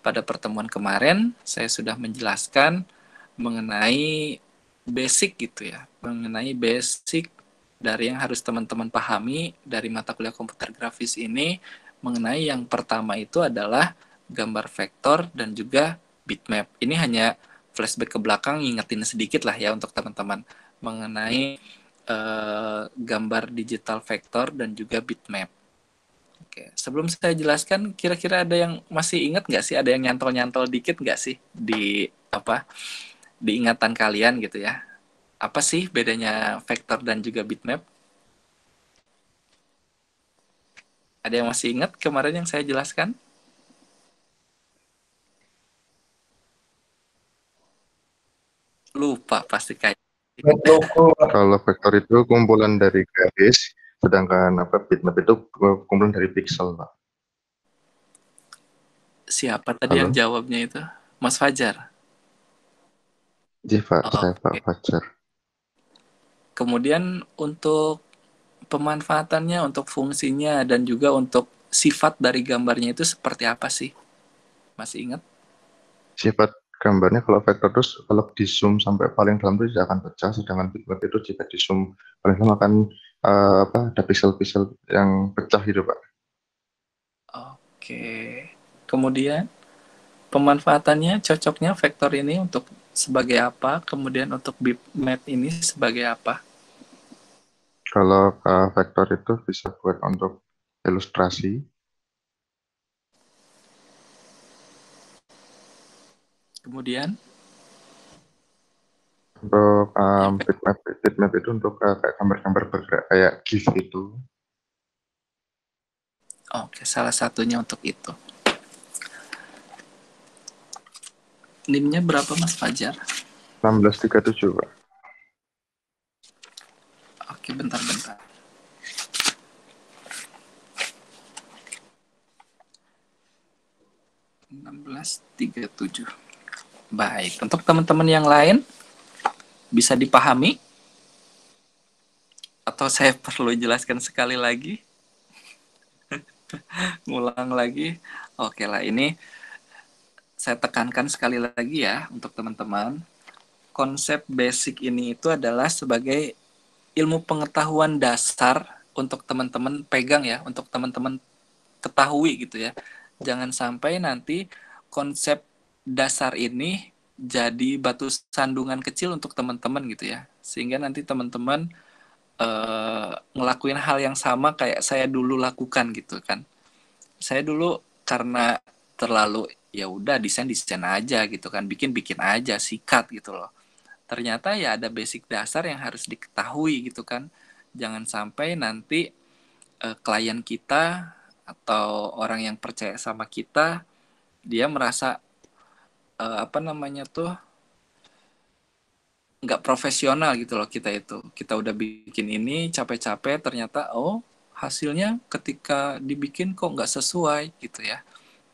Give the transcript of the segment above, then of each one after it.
pada pertemuan kemarin saya sudah menjelaskan mengenai basic gitu ya, mengenai basic dari yang harus teman-teman pahami dari mata kuliah komputer grafis ini, mengenai yang pertama itu adalah gambar vektor dan juga bitmap. Ini hanya flashback ke belakang, ngingetin sedikit lah ya untuk teman-teman mengenai gambar digital vektor dan juga bitmap. Oke, sebelum saya jelaskan, kira-kira ada yang masih ingat nggak sih? Ada yang nyantol-nyantol dikit nggak sih di apa di ingatan kalian gitu ya? Apa sih bedanya vektor dan juga bitmap? Ada yang masih ingat kemarin yang saya jelaskan? Lupa pasti kayak. Kalau vektor itu kumpulan dari garis, sedangkan bitmap itu kumpulan dari pixel, Pak. Siapa tadi yang Halo? jawabnya itu? Mas Fajar. Ji, Pak, saya Pak Oke. Fajar. Kemudian untuk pemanfaatannya, untuk fungsinya, dan juga untuk sifat dari gambarnya itu seperti apa sih? Masih ingat? Sifat gambarnya kalau vektor terus kalau di zoom sampai paling dalam itu tidak akan pecah, sedangkan bitmap itu jika di zoom paling dalam akan ada pixel-pixel yang pecah gitu, Pak. Oke. Kemudian pemanfaatannya, cocoknya vektor ini untuk sebagai apa? Kemudian untuk bitmap ini sebagai apa? Kalau vektor itu bisa buat untuk ilustrasi, Kemudian untuk yang bitmap itu untuk kayak gambar-gambar bergerak kayak GIF itu. oke, salah satunya untuk itu. NIM-nya berapa Mas Fajar? 1637, Pak. Oke, bentar-bentar. 1637. Baik, untuk teman-teman yang lain bisa dipahami atau saya perlu jelaskan sekali lagi? Ngulang lagi. Oke lah, ini saya tekankan sekali lagi ya untuk teman-teman. Konsep basic ini itu adalah sebagai ilmu pengetahuan dasar untuk teman-teman pegang ya, untuk teman-teman ketahui gitu ya. Jangan sampai nanti konsep dasar ini jadi batu sandungan kecil untuk teman-teman gitu ya. Sehingga nanti teman-teman ngelakuin hal yang sama kayak saya dulu lakukan gitu kan. Saya dulu karena terlalu ya udah desain aja gitu kan, bikin aja, sikat gitu loh. Ternyata ya ada basic dasar yang harus diketahui gitu kan. Jangan sampai nanti klien kita atau orang yang percaya sama kita dia merasa apa namanya tuh nggak profesional gitu loh. Kita udah bikin ini capek-capek, ternyata oh hasilnya ketika dibikin kok nggak sesuai gitu ya.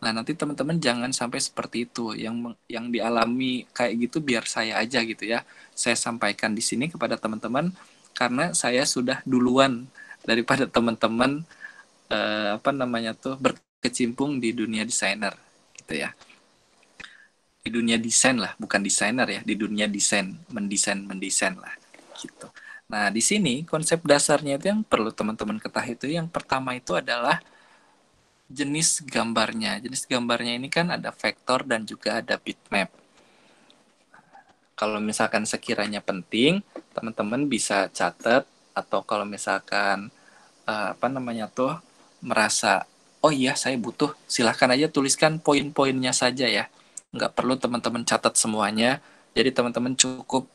Nah, nanti teman-teman jangan sampai seperti itu. Yang dialami kayak gitu biar saya aja gitu ya. Saya sampaikan di sini kepada teman-teman karena saya sudah duluan daripada teman-teman apa namanya tuh berkecimpung di dunia desainer gitu ya. Di dunia desain lah, bukan desainer ya, di dunia desain, mendesain lah gitu. Nah, di sini konsep dasarnya itu yang perlu teman-teman ketahui itu yang pertama itu adalah jenis gambarnya. Jenis gambarnya ini kan ada vektor dan juga ada bitmap. Kalau misalkan sekiranya penting, teman-teman bisa catat atau kalau misalkan apa namanya tuh merasa oh iya saya butuh, silahkan aja tuliskan poin-poinnya saja ya. Nggak perlu teman-teman catat semuanya. Jadi teman-teman cukup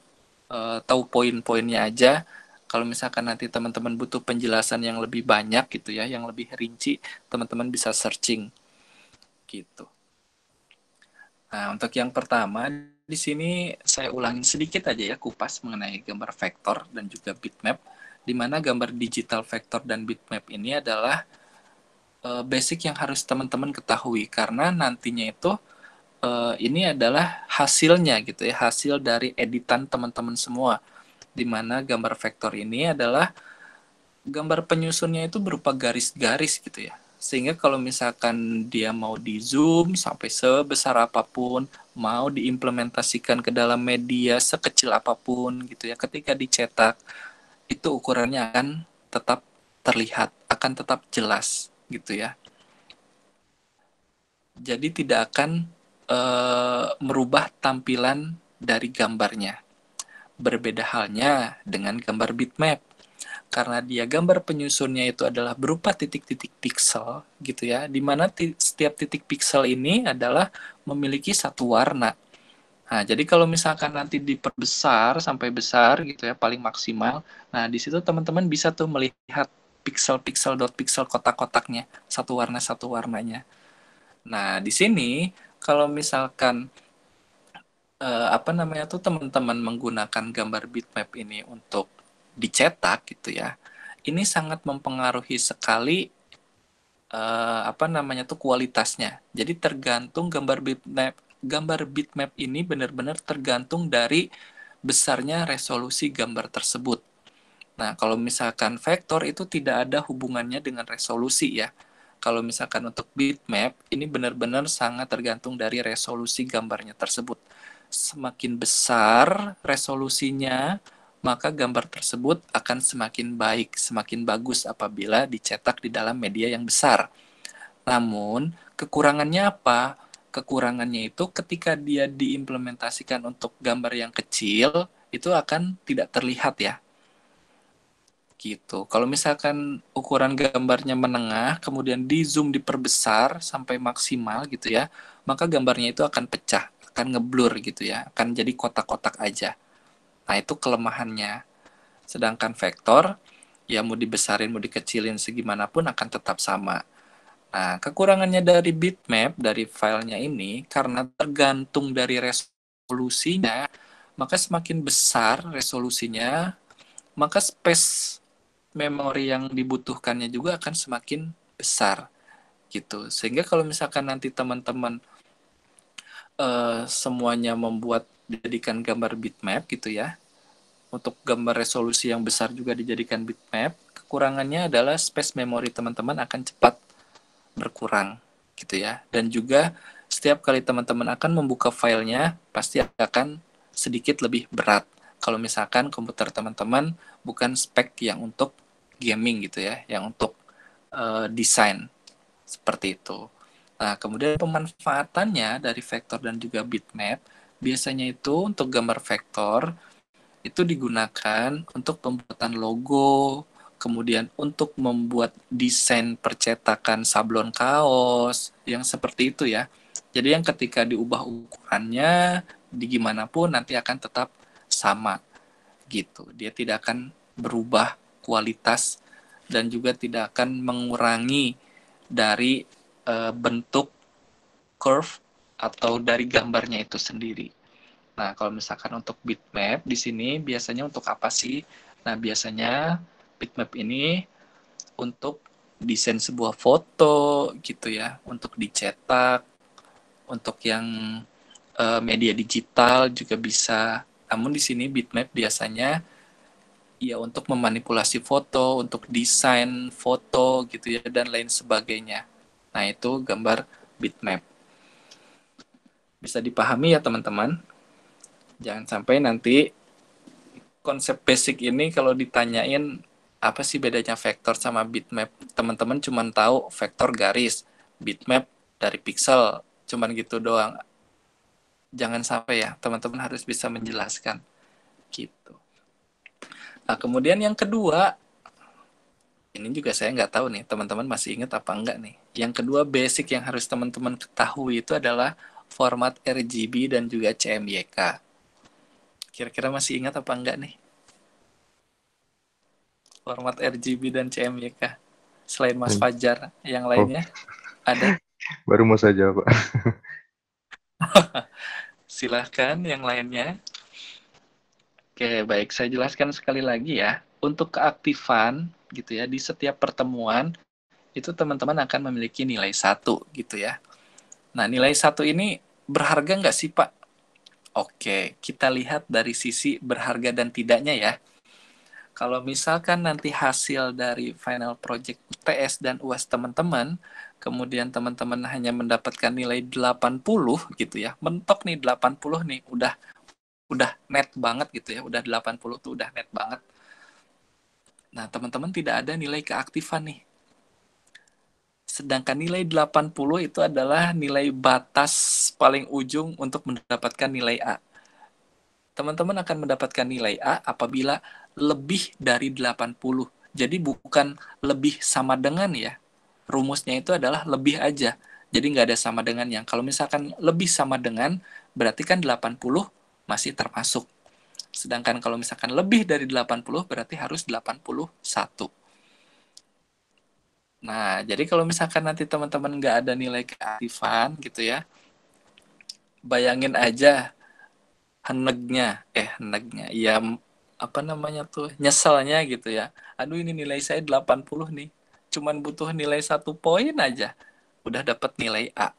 tahu poin-poinnya aja. Kalau misalkan nanti teman-teman butuh penjelasan yang lebih banyak gitu ya, yang lebih rinci, teman-teman bisa searching gitu. Nah, untuk yang pertama, di sini saya ulangin sedikit aja ya kupas mengenai gambar vektor dan juga bitmap, di mana gambar digital vektor dan bitmap ini adalah basic yang harus teman-teman ketahui karena nantinya itu ini adalah hasilnya gitu ya, hasil dari editan teman-teman semua, di mana gambar vektor ini adalah gambar penyusunnya itu berupa garis-garis gitu ya. Sehingga kalau misalkan dia mau di zoom sampai sebesar apapun, mau diimplementasikan ke dalam media sekecil apapun gitu ya, ketika dicetak itu ukurannya akan tetap terlihat, akan tetap jelas gitu ya. Jadi tidak akan merubah tampilan dari gambarnya. Berbeda halnya dengan gambar bitmap. Karena dia gambar penyusunnya itu adalah berupa titik-titik piksel gitu ya, di mana setiap titik piksel ini adalah memiliki satu warna. Nah, jadi kalau misalkan nanti diperbesar sampai besar gitu ya, paling maksimal, nah di situ teman-teman bisa tuh melihat piksel-piksel dot piksel kotak-kotaknya, satu warnanya. Nah, di sini kalau misalkan apa namanya tuh teman-teman menggunakan gambar bitmap ini untuk dicetak gitu ya, ini sangat mempengaruhi sekali apa namanya tuh kualitasnya. Jadi tergantung gambar bitmap ini benar-benar tergantung dari besarnya resolusi gambar tersebut. Nah, kalau misalkan vektor itu tidak ada hubungannya dengan resolusi ya. Kalau misalkan untuk bitmap, ini benar-benar sangat tergantung dari resolusi gambarnya tersebut. Semakin besar resolusinya, maka gambar tersebut akan semakin baik, semakin bagus apabila dicetak di dalam media yang besar. Namun, kekurangannya apa? Kekurangannya itu ketika dia diimplementasikan untuk gambar yang kecil, itu akan tidak terlihat ya gitu. Kalau misalkan ukuran gambarnya menengah, kemudian di zoom diperbesar sampai maksimal gitu ya, maka gambarnya itu akan pecah, akan ngeblur gitu ya, akan jadi kotak-kotak aja. Nah itu kelemahannya. Sedangkan vektor, ya mau dibesarin mau dikecilin segimanapun akan tetap sama. Nah kekurangannya dari bitmap, dari filenya ini, karena tergantung dari resolusinya, maka semakin besar resolusinya, maka space memori yang dibutuhkannya juga akan semakin besar gitu. Sehingga kalau misalkan nanti teman-teman semuanya membuat dijadikan gambar bitmap gitu ya, untuk gambar resolusi yang besar juga dijadikan bitmap, kekurangannya adalah space memori teman-teman akan cepat berkurang gitu ya. Dan juga setiap kali teman-teman akan membuka filenya pasti akan sedikit lebih berat. Kalau misalkan komputer teman-teman bukan spek yang untuk gaming gitu ya, yang untuk desain seperti itu. Nah, kemudian pemanfaatannya dari vektor dan juga bitmap, biasanya itu untuk gambar vektor itu digunakan untuk pembuatan logo, kemudian untuk membuat desain percetakan sablon kaos, yang seperti itu ya. Jadi yang ketika diubah ukurannya, di gimana pun nanti akan tetap sama gitu. Dia tidak akan berubah kualitas dan juga tidak akan mengurangi dari bentuk curve atau dari gambarnya itu sendiri. Nah, kalau misalkan untuk bitmap di sini biasanya untuk apa sih? Nah, biasanya bitmap ini untuk desain sebuah foto gitu ya, untuk dicetak, untuk yang media digital juga bisa. Namun di sini bitmap biasanya ya untuk memanipulasi foto, untuk desain foto gitu ya dan lain sebagainya. Nah, itu gambar bitmap. Bisa dipahami ya teman-teman. Jangan sampai nanti konsep basic ini kalau ditanyain apa sih bedanya vektor sama bitmap, teman-teman cuma tahu vektor garis, bitmap dari pixel, cuman gitu doang. Jangan sampai ya, teman-teman harus bisa menjelaskan gitu. Nah, kemudian yang kedua, ini juga saya nggak tahu nih, teman-teman masih ingat apa enggak nih. Yang kedua basic yang harus teman-teman ketahui itu adalah format RGB dan juga CMYK. Kira-kira masih ingat apa enggak nih? Format RGB dan CMYK. Selain Mas Fajar, yang Oh, lainnya ada? baru mau saja, Pak. Silahkan yang lainnya. Oke, baik. Saya jelaskan sekali lagi ya. Untuk keaktifan gitu ya, di setiap pertemuan, itu teman-teman akan memiliki nilai 1 gitu ya. Nah, nilai 1 ini berharga nggak sih, Pak? Oke, kita lihat dari sisi berharga dan tidaknya ya. Kalau misalkan nanti hasil dari final project UTS dan UAS teman-teman, kemudian teman-teman hanya mendapatkan nilai 80 gitu ya, mentok nih 80 nih, udah net banget gitu ya, udah 80 tuh udah net banget. Nah, teman-teman tidak ada nilai keaktifan nih. Sedangkan nilai 80 itu adalah nilai batas paling ujung untuk mendapatkan nilai A. Teman-teman akan mendapatkan nilai A apabila lebih dari 80. Jadi bukan lebih sama dengan ya. Rumusnya itu adalah lebih aja. Jadi nggak ada sama dengan yang. Kalau misalkan lebih sama dengan, berarti kan 80 masih termasuk. Sedangkan kalau misalkan lebih dari 80, berarti harus 81. Nah, jadi kalau misalkan nanti teman-teman nggak ada nilai keaktifan gitu ya, bayangin aja henegnya, ya apa namanya tuh, nyeselnya gitu ya. Aduh ini nilai saya 80 nih, cuman butuh nilai 1 poin aja, udah dapat nilai A.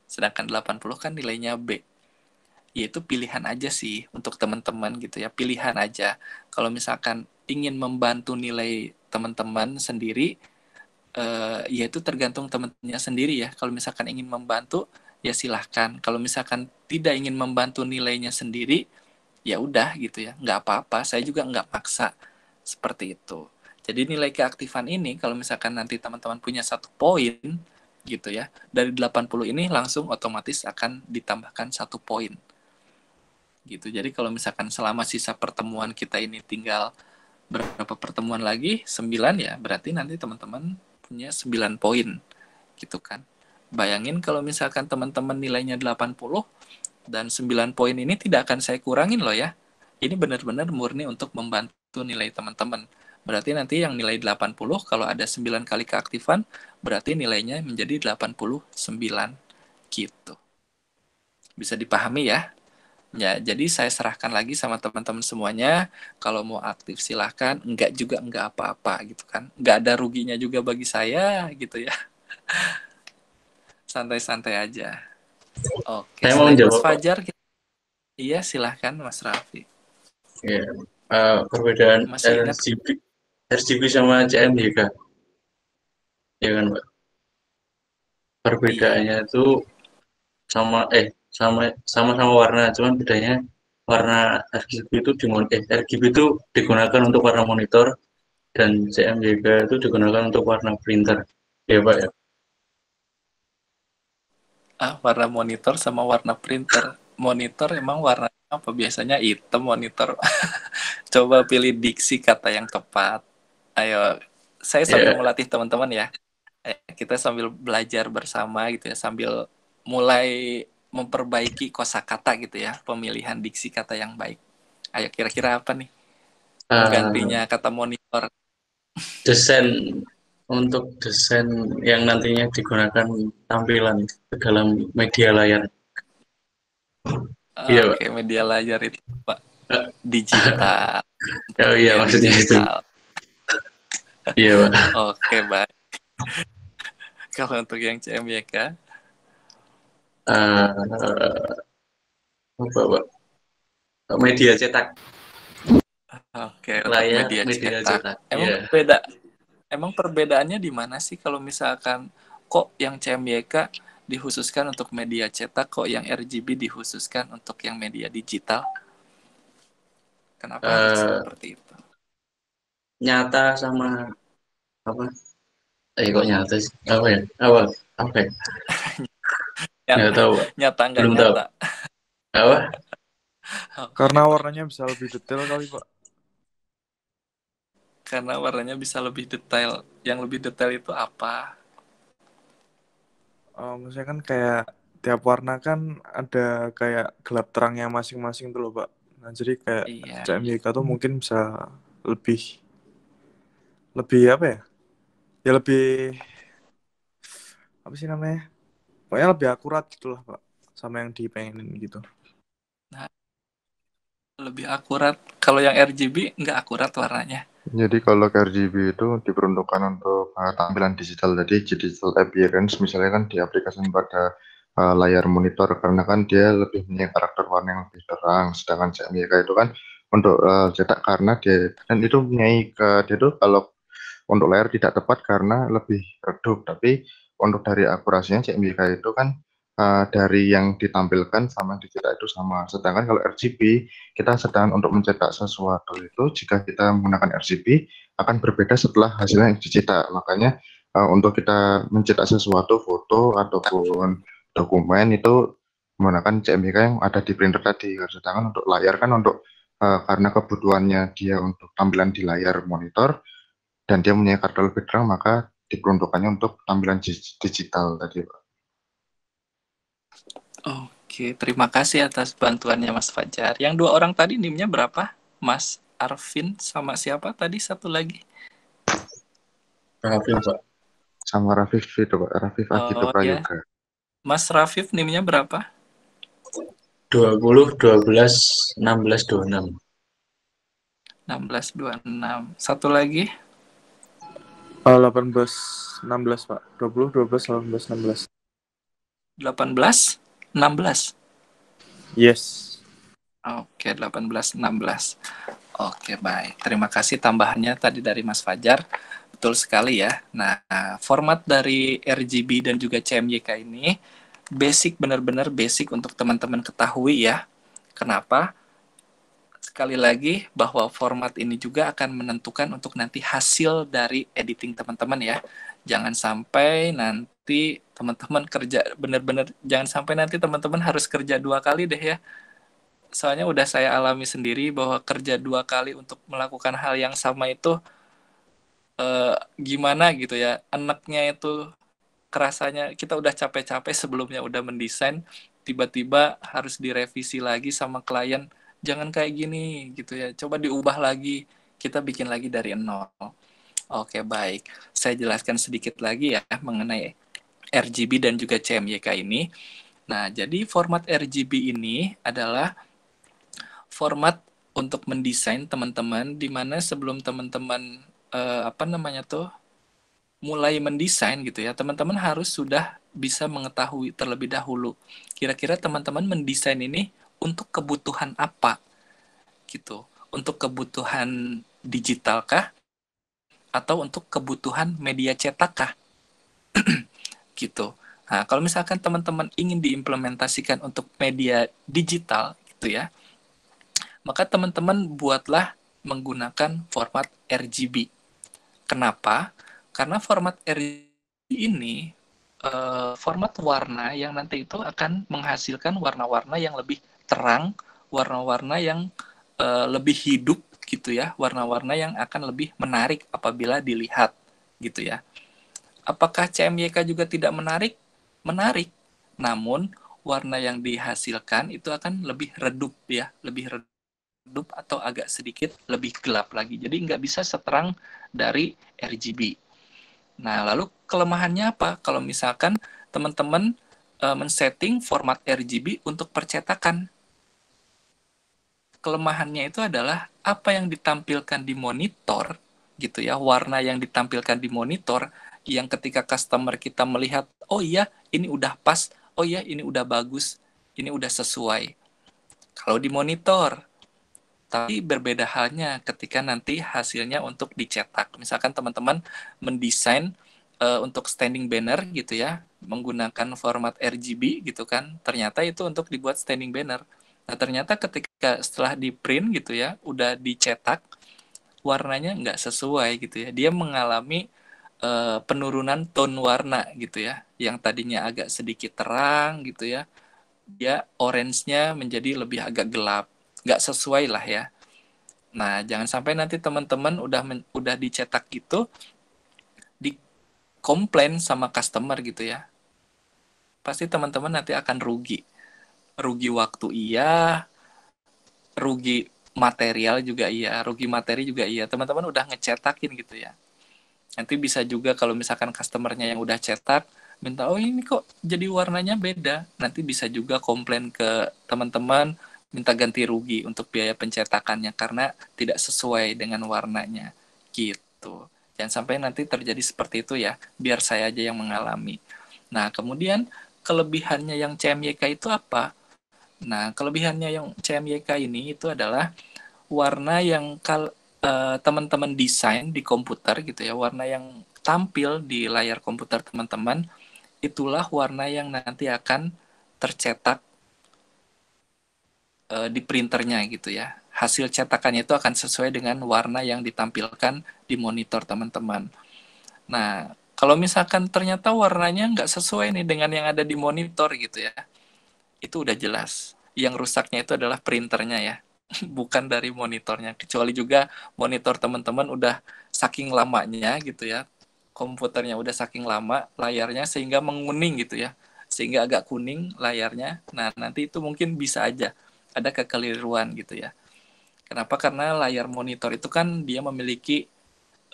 Sedangkan 80 kan nilainya B. Yaitu pilihan aja sih untuk teman-teman gitu ya, pilihan aja. Kalau misalkan ingin membantu nilai teman-teman sendiri, ya itu tergantung teman-temannya sendiri ya. Kalau misalkan ingin membantu, ya silahkan. Kalau misalkan tidak ingin membantu nilainya sendiri, ya udah gitu ya, nggak apa-apa. Saya juga nggak paksa seperti itu. Jadi nilai keaktifan ini, kalau misalkan nanti teman-teman punya 1 poin gitu ya, dari 80 ini langsung otomatis akan ditambahkan 1 poin gitu. Jadi kalau misalkan selama sisa pertemuan kita ini tinggal berapa pertemuan lagi, 9 ya, berarti nanti teman-teman punya 9 poin gitu kan. Bayangin kalau misalkan teman-teman nilainya 80 dan 9 poin ini tidak akan saya kurangin loh ya. Ini benar-benar murni untuk membantu nilai teman-teman. Berarti nanti yang nilai 80 kalau ada 9 kali keaktifan, berarti nilainya menjadi 89 gitu. Bisa dipahami ya? Ya, jadi saya serahkan lagi sama teman-teman semuanya. Kalau mau aktif silahkan, enggak juga enggak apa-apa gitu kan. Enggak ada ruginya juga bagi saya gitu ya. Santai-santai aja. Oke, Saya mau selain Mas menjawab, Pak. Fajar, iya silahkan Mas Raffi. Ya, perbedaan Masih ingat? RGB sama CMYK, ya kan, Pak? Iya. Perbedaannya itu sama sama-sama warna, cuman bedanya warna RGB itu RGB itu digunakan untuk warna monitor dan CMYK itu digunakan untuk warna printer. Ya, Pak ya. Warna monitor sama warna printer. Monitor emang warna apa? Biasanya hitam monitor. Coba pilih diksi kata yang tepat. Ayo, saya sambil Ya, melatih teman-teman ya. Kita sambil belajar bersama gitu ya, sambil mulai memperbaiki kosakata gitu ya, pemilihan diksi kata yang baik. Ayo kira-kira apa nih eh, penggantinya kata monitor? desain untuk desain yang nantinya digunakan tampilan ke dalam media layar. Iya, Pak. Oke, media layar itu Pak, digital. Oh iya, Media maksudnya itu. digital. Iya, Pak. Oke, baik. Kalau untuk yang CMYK, Eh, apa, Pak? Media cetak, oke, untuk layar media media cetak. cetak. Emang Iya. emang perbedaannya di mana sih kalau misalkan kok yang CMYK dikhususkan untuk media cetak, kok yang RGB dikhususkan untuk yang media digital? Kenapa harus Eh, seperti itu? nyata sama apa? Kok nyata sih? Apa ya? Apa ya? Nggak Nyata, tahu, Pak. nyata nggak Belum tahu. nyata. Apa? Oke, Karena Pak. warnanya bisa lebih detail kali, Pak. Karena warnanya bisa lebih detail. Yang lebih detail itu apa? Maksudnya kan kayak tiap warna kan ada kayak gelap terangnya masing-masing tuh loh, Pak. Nah, jadi kayak Iya. CMYK tuh mungkin bisa lebih lebih apa ya? Ya lebih apa sih namanya? Pokoknya lebih akurat gitu lah, Pak. Sama yang dipengenin gitu. Nah, lebih akurat. Kalau yang RGB nggak akurat warnanya. Jadi kalau RGB itu diperuntukkan untuk tampilan digital, jadi digital appearance, misalnya kan diaplikasikan pada layar monitor, karena kan dia lebih punya karakter warna yang lebih terang, sedangkan CMYK itu kan untuk cetak karena dia dan itu dia tuh kalau untuk layar tidak tepat karena lebih redup, tapi untuk dari akurasinya CMYK itu kan dari yang ditampilkan sama yang dicetak itu sama. Sedangkan kalau RGB kita sedang untuk mencetak sesuatu itu jika kita menggunakan RGB akan berbeda setelah hasilnya yang dicetak. Makanya untuk kita mencetak sesuatu foto ataupun dokumen itu menggunakan CMYK yang ada di printer tadi. Sedangkan untuk layar kan untuk karena kebutuhannya dia untuk tampilan di layar monitor dan dia punya kartu lebih terang maka diperuntukannya untuk tampilan digital tadi Pak. Oke, terima kasih atas bantuannya Mas Fajar. Yang 2 orang tadi NIM-nya berapa? Mas Arvin sama siapa tadi satu lagi? Raffi, Pak. Sama Rafif itu Pak, Rafif Agito Oh ya, Prayoga. Mas Rafif NIM-nya berapa? 20, 12, 16, 26. 1626. Satu lagi 18 16 Pak. 20 12 18 16. 18 16. Yes. Oke, 18 16. Oke, baik. Terima kasih tambahannya tadi dari Mas Fajar. Betul sekali ya. Nah, format dari RGB dan juga CMYK ini basic, benar-benar basic untuk teman-teman ketahui ya. Kenapa? Sekali lagi bahwa format ini juga akan menentukan untuk nanti hasil dari editing teman-teman ya. Jangan sampai nanti teman-teman kerja benar-benar, jangan sampai nanti teman-teman harus kerja 2 kali deh ya. Soalnya udah saya alami sendiri bahwa kerja 2 kali untuk melakukan hal yang sama itu gimana gitu ya. Enaknya itu kerasanya kita udah capek-capek sebelumnya udah mendesain, tiba-tiba harus direvisi lagi sama klien, jangan kayak gini gitu ya, coba diubah lagi, kita bikin lagi dari nol. Oke, baik, saya jelaskan sedikit lagi ya mengenai RGB dan juga CMYK ini. Nah, jadi format RGB ini adalah format untuk mendesain teman-teman, di mana sebelum teman-teman mulai mendesain gitu ya, teman-teman harus sudah bisa mengetahui terlebih dahulu kira-kira teman-teman mendesain ini untuk kebutuhan apa gitu. Untuk kebutuhan digital kah atau untuk kebutuhan media cetak kah gitu. Nah, kalau misalkan teman-teman ingin diimplementasikan untuk media digital gitu ya, maka teman-teman buatlah menggunakan format RGB. Kenapa? Karena format RGB ini format warna yang nanti itu akan menghasilkan warna-warna yang lebih terang, warna-warna yang lebih hidup gitu ya, warna-warna yang akan lebih menarik apabila dilihat gitu ya. Apakah CMYK juga tidak menarik? Menarik. Namun warna yang dihasilkan itu akan lebih redup ya, lebih redup atau agak sedikit lebih gelap lagi. Jadi nggak bisa seterang dari RGB. Nah, lalu kelemahannya apa? Kalau misalkan teman-teman men-setting format RGB untuk percetakan. Kelemahannya itu adalah apa yang ditampilkan di monitor gitu ya, warna yang ditampilkan di monitor yang ketika customer kita melihat, oh iya, ini udah pas, oh iya, ini udah bagus, ini udah sesuai. Kalau di monitor, tapi berbeda halnya ketika nanti hasilnya untuk dicetak. Misalkan teman-teman mendesain untuk standing banner gitu ya, menggunakan format RGB gitu kan, ternyata itu untuk dibuat standing banner. Nah, ternyata ketika setelah di print gitu ya, udah dicetak, warnanya nggak sesuai gitu ya. Dia mengalami penurunan tone warna gitu ya, yang tadinya agak sedikit terang gitu ya, dia orange-nya menjadi lebih agak gelap, nggak sesuai lah ya. Nah, jangan sampai nanti teman-teman udah dicetak gitu, dikomplain sama customer gitu ya. Pasti teman-teman nanti akan rugi. Rugi waktu iya, rugi material juga iya, rugi materi juga iya. Teman-teman udah ngecetakin gitu ya. Nanti bisa juga kalau misalkan customernya yang udah cetak, minta, oh ini kok jadi warnanya beda. Nanti bisa juga komplain ke teman-teman, minta ganti rugi untuk biaya pencetakannya karena tidak sesuai dengan warnanya. Gitu. Jangan sampai nanti terjadi seperti itu ya, biar saya aja yang mengalami. Nah, kemudian kelebihannya yang CMYK itu apa? Nah, kelebihannya yang CMYK ini itu adalah warna yang teman-teman desain di komputer gitu ya, warna yang tampil di layar komputer teman-teman, itulah warna yang nanti akan tercetak di printernya gitu ya. Hasil cetakannya itu akan sesuai dengan warna yang ditampilkan di monitor teman-teman. Nah, kalau misalkan ternyata warnanya nggak sesuai nih dengan yang ada di monitor gitu ya, itu udah jelas. Yang rusaknya itu adalah printernya ya, bukan dari monitornya. Kecuali juga monitor teman-teman udah saking lamanya gitu ya, komputernya udah saking lama, layarnya sehingga menguning gitu ya, sehingga agak kuning layarnya. Nah, nanti itu mungkin bisa aja ada kekeliruan gitu ya. Kenapa? Karena layar monitor itu kan dia memiliki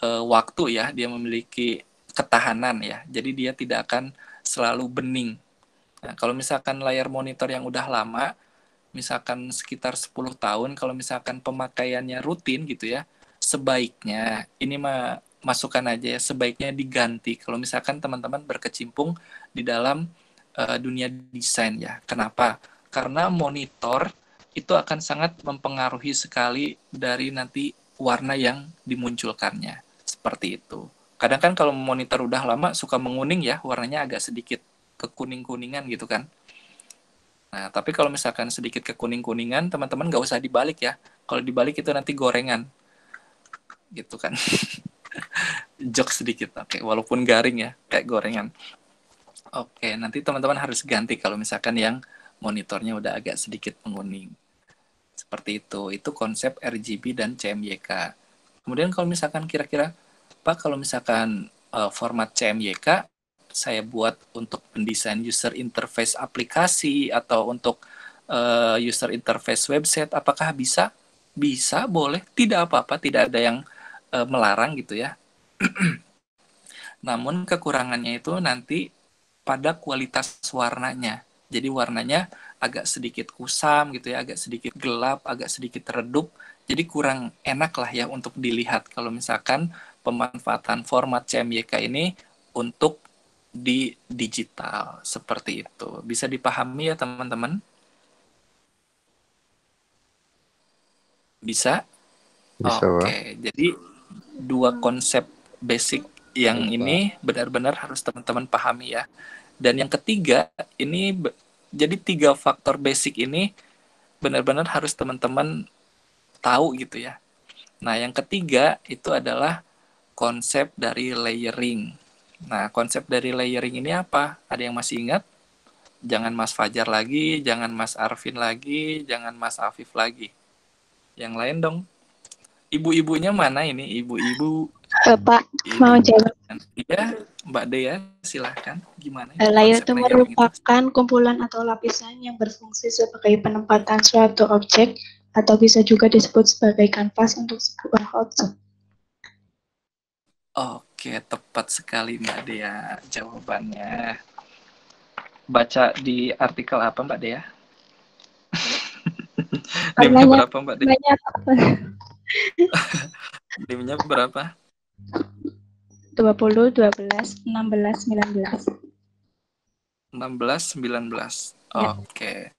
waktu ya, dia memiliki ketahanan ya. Jadi dia tidak akan selalu bening. Nah, kalau misalkan layar monitor yang udah lama, misalkan sekitar 10 tahun, kalau misalkan pemakaiannya rutin gitu ya, sebaiknya, ini mah masukan aja ya, sebaiknya diganti kalau misalkan teman-teman berkecimpung di dalam dunia desain ya. Kenapa? Karena monitor itu akan sangat mempengaruhi sekali dari nanti warna yang dimunculkannya. Seperti itu. Kadang kan kalau monitor udah lama suka menguning ya, warnanya agak sedikit kekuning-kuningan gitu kan. Nah, tapi kalau misalkan sedikit kekuning-kuningan, teman-teman nggak usah dibalik ya. Kalau dibalik itu nanti gorengan, gitu kan. Jok sedikit, oke. Walaupun garing ya, kayak gorengan. Oke, nanti teman-teman harus ganti kalau misalkan yang monitornya udah agak sedikit menguning. Seperti itu konsep RGB dan CMYK. Kemudian kalau misalkan kira-kira, Pak, kalau misalkan format CMYK, saya buat untuk mendesain user interface aplikasi atau untuk user interface website, apakah bisa? Bisa, boleh. Tidak apa-apa, tidak ada yang melarang gitu ya. Namun kekurangannya itu nanti pada kualitas warnanya. Jadi warnanya agak sedikit kusam gitu ya, agak sedikit gelap, agak sedikit redup. Jadi kurang enak lah ya untuk dilihat kalau misalkan pemanfaatan format CMYK ini untuk di digital seperti itu. Bisa dipahami ya teman-teman? Bisa? Bisa, Pak. Oke, jadi dua konsep basic yang ini benar-benar harus teman-teman pahami ya. Dan yang ketiga, ini jadi 3 faktor basic ini benar-benar harus teman-teman tahu gitu ya. Nah, yang ketiga itu adalah konsep dari layering. Nah, konsep dari layering ini apa? Ada yang masih ingat? Jangan Mas Fajar lagi, jangan Mas Arvin lagi, jangan Mas Afif lagi. Yang lain dong. Ibu-ibunya mana ini? Ibu-ibu. Pak, mau jawab. Iya, Mbak Dea, silahkan. Gimana? Layer Konsep itu layering itu? merupakan kumpulan atau lapisan yang berfungsi sebagai penempatan suatu objek atau bisa juga disebut sebagai kanvas untuk sebuah objek. Oke, tepat sekali Mbak Dea jawabannya. Baca di artikel apa Mbak Dea? NIM-nya berapa Mbak Dea? Banyak. NIM-nya berapa? 20, 12, 16, 19. 16, 19. Ya. Oke.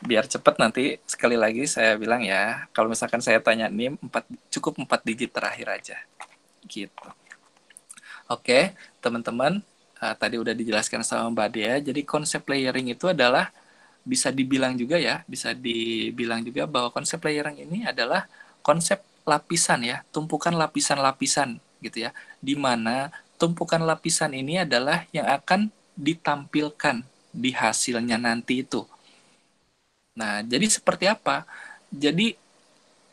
Biar cepat nanti sekali lagi saya bilang ya, kalau misalkan saya tanya NIM, cukup 4 digit terakhir aja. Gitu. Oke, teman-teman, tadi udah dijelaskan sama Mbak Dea, jadi konsep layering itu adalah bisa dibilang juga bahwa konsep layering ini adalah konsep lapisan ya, tumpukan lapisan-lapisan gitu ya, di mana tumpukan lapisan ini adalah yang akan ditampilkan di hasilnya nanti itu. Nah, jadi seperti apa? Jadi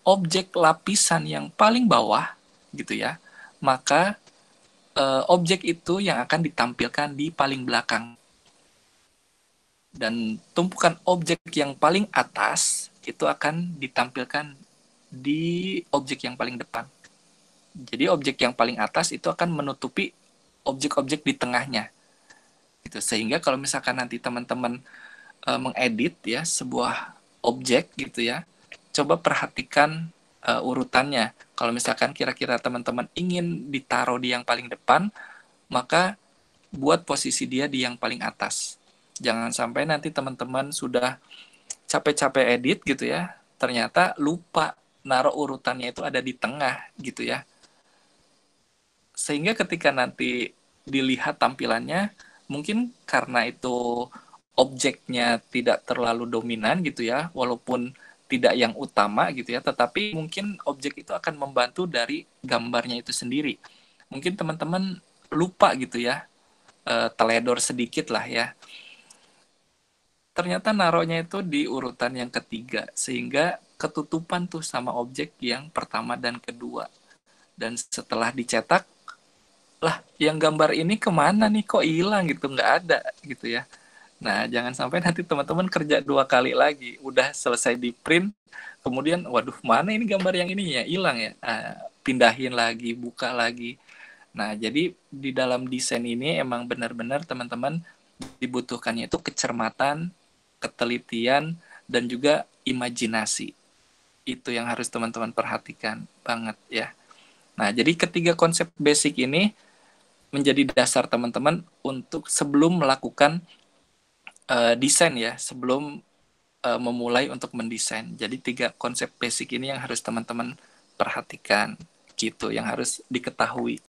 objek lapisan yang paling bawah gitu ya, maka objek itu yang akan ditampilkan di paling belakang. Dan tumpukan objek yang paling atas itu akan ditampilkan di objek yang paling depan. Jadi objek yang paling atas itu akan menutupi objek-objek di tengahnya. Gitu. Sehingga kalau misalkan nanti teman-teman mengedit ya sebuah objek gitu ya, coba perhatikan urutannya. Kalau misalkan kira-kira teman-teman ingin ditaruh di yang paling depan, maka buat posisi dia di yang paling atas. Jangan sampai nanti teman-teman sudah capek-capek edit gitu ya, ternyata lupa naruh urutannya itu ada di tengah gitu ya. Sehingga ketika nanti dilihat tampilannya, mungkin karena itu objeknya tidak terlalu dominan gitu ya, walaupun tidak yang utama gitu ya, tetapi mungkin objek itu akan membantu dari gambarnya itu sendiri. Mungkin teman-teman lupa gitu ya, teledor sedikit lah ya. Ternyata naruhnya itu di urutan yang ketiga, sehingga ketutupan tuh sama objek yang pertama dan kedua. Dan setelah dicetak, lah yang gambar ini kemana nih, kok hilang gitu, nggak ada gitu ya. Nah, jangan sampai nanti teman-teman kerja 2 kali lagi, udah selesai di print, kemudian waduh mana ini gambar yang ini ya, hilang ya. Pindahin lagi, buka lagi. Nah, jadi di dalam desain ini emang benar-benar teman-teman dibutuhkannya itu kecermatan, ketelitian, dan juga imajinasi. Itu yang harus teman-teman perhatikan banget ya. Nah, jadi ketiga konsep basic ini menjadi dasar teman-teman untuk sebelum melakukan desain ya, sebelum memulai untuk mendesain. Jadi 3 konsep basic ini yang harus teman-teman perhatikan gitu, yang harus diketahui.